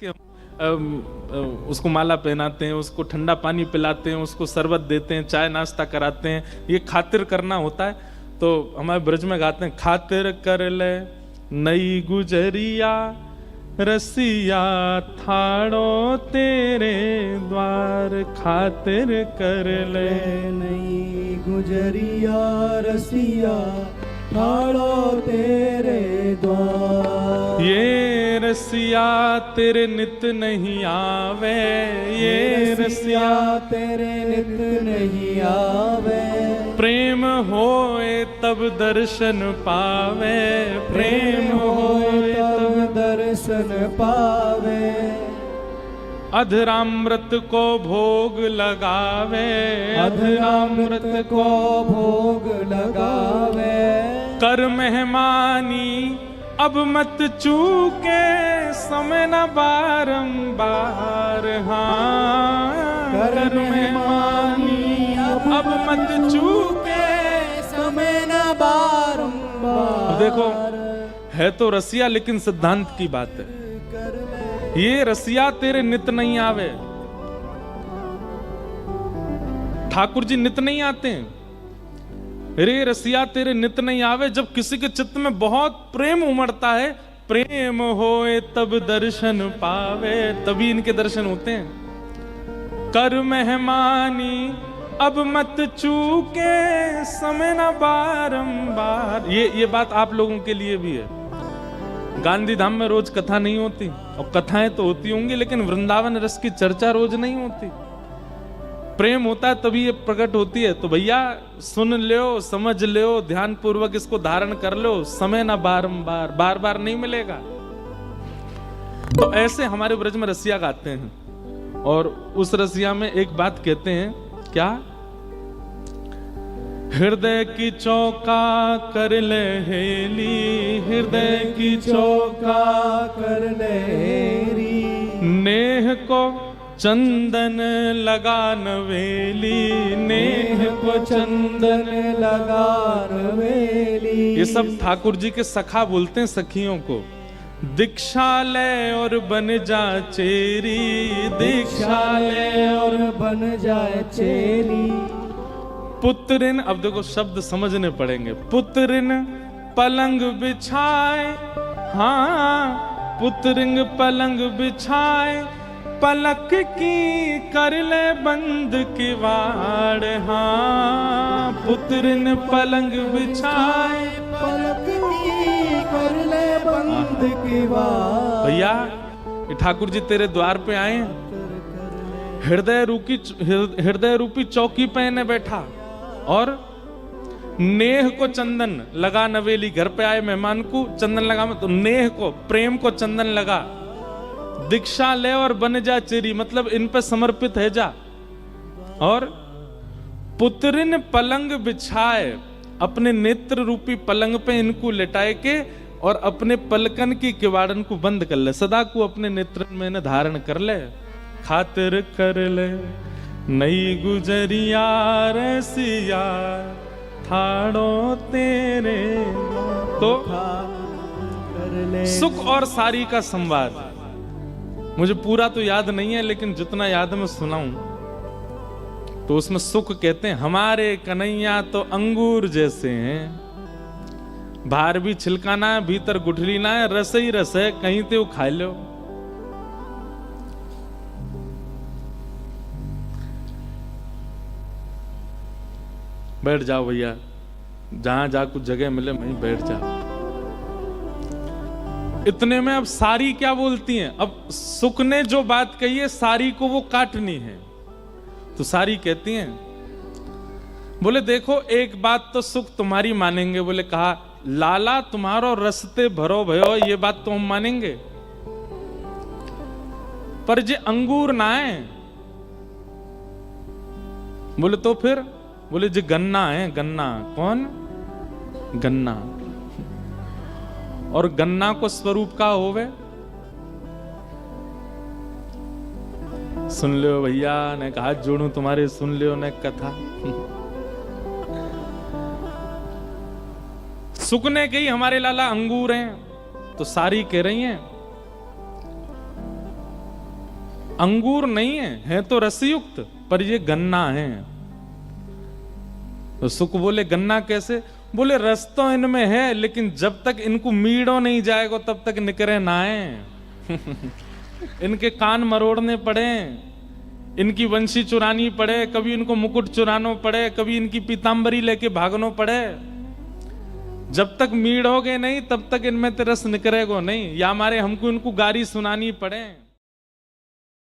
के उसको माला पहनाते हैं, उसको ठंडा पानी पिलाते हैं, उसको शरबत देते हैं, चाय नाश्ता कराते हैं, ये खातिर करना होता है। तो हमारे ब्रज में गाते हैं, खातिर कर ले नई गुजरिया रसिया थाड़ो तेरे द्वार, खातिर कर ले नई गुजरिया रसिया ठाड़ो तेरे द्वार। ये रसिया तेरे नित नहीं आवे, ये रसिया तेरे नित नहीं आवे। प्रेम होए तब दर्शन पावे, प्रेम होए तब दर्शन पावे। अधरामृत को भोग लगावे, अधरामृत को भोग लगावे। कर मेहमानी अब मत चूके, समय न बारंबार। हाँ कर मेहमानी अब मत चूके, समय न बारंबार। देखो है तो रसिया लेकिन सिद्धांत की बात है। ये रसिया तेरे नित नहीं आवे, ठाकुर जी नित नहीं आते हैं। रे रसिया तेरे नित नहीं आवे, जब किसी के चित्त में बहुत प्रेम उमड़ता है, प्रेम होए तब दर्शन पावे, तभी इनके दर्शन होते हैं। कर मेहमानी अब मत चूके, समय न बारंबार। ये बात आप लोगों के लिए भी है। गांधी धाम में रोज कथा नहीं होती, और कथाएं तो होती होंगी, लेकिन वृंदावन रस की चर्चा रोज नहीं होती। प्रेम होता है तभी ये प्रकट होती है। तो भैया सुन लो, समझ लो, ध्यान पूर्वक इसको धारण कर लो, समय ना बारंबार, बार बार नहीं मिलेगा। तो ऐसे हमारे ब्रज में रसिया गाते हैं, और उस रसिया में एक बात कहते हैं, क्या? हृदय की चौका कर ले हेली, हृदय की चौका कर ले हेरी। नेह को चंदन लगा नवेली, नेह को चंदन लगा नवेली। ये सब ठाकुर जी के सखा बोलते हैं सखियों को। दीक्षा ले और बन जा चेरी, दीक्षा ले और बन जाए चेरी। पुत्रिन, अब देखो शब्द समझने पड़ेंगे। पुत्रिन पलंग बिछाए, हाँ पुत्रिन पलंग बिछाए, पलक की कर ले बंद किवाड़। हाँ पुत्रिन पलंग बिछाए, पलक की कर ले बंद किवाड़। भैया ये ठाकुर जी तेरे द्वार पे आए, हृदय रूपी चौकी पे इन्हें बैठा, और नेह को चंदन लगा नवेली। घर पे आए मेहमान को चंदन लगा, तो नेह को, प्रेम को चंदन लगा। दीक्षा ले और बन जा चेरी, मतलब इन पे समर्पित है जा। और पुत्रिन पलंग बिछाए, अपने नेत्र रूपी पलंग पे इनको लेटाए के, और अपने पलकन की किवाड़न को बंद कर ले, सदा को अपने नेत्रन में इन्हें धारण कर ले। खातिर कर ले नई गुजरिया रसिया थाड़ो तेरे। तो सुख और सारी का संवाद मुझे पूरा तो याद नहीं है, लेकिन जितना याद मैं सुनाऊं, तो उसमें सुख कहते हैं, हमारे कन्हैया तो अंगूर जैसे हैं, बाहर भी छिलकाना है, भीतर गुठली ना है, रस ही रस है, कहीं तो खा लो। बैठ जाओ भैया, जहां जा कुछ जगह मिले वहीं बैठ जाओ। इतने में अब सारी क्या बोलती हैं? अब सुख ने जो बात कही है, सारी को वो काटनी है। तो सारी कहती हैं, बोले देखो एक बात तो सुख तुम्हारी मानेंगे। बोले कहा, लाला तुम्हारो रस्ते भरो भयो, ये बात तो हम मानेंगे, पर जे अंगूर ना है। बोले तो फिर? बोले जे गन्ना है, गन्ना। कौन? गन्ना। और गन्ना को स्वरूप का होवे? सुन लियो भैया, ने कहा जोड़ू तुम्हारे, सुन लियो ने कथा। सुख ने कही हमारे लाला अंगूर हैं, तो सारी कह रही हैं अंगूर नहीं है तो रसयुक्त, पर ये गन्ना है। तो सुख बोले गन्ना कैसे? बोले रस तो इनमें है, लेकिन जब तक इनको मीड़ो नहीं जाएगा तब तक निकरे ना है। इनके कान मरोड़ने पड़े, इनकी वंशी चुरानी पड़े, कभी इनको मुकुट चुरानो पड़े, कभी इनकी पीतांबरी लेके भागनो पड़े। जब तक मीड़ोगे नहीं तब तक इनमें ते रस निकरेगो नहीं, या हमारे हमको इनको गारी सुनानी पड़े।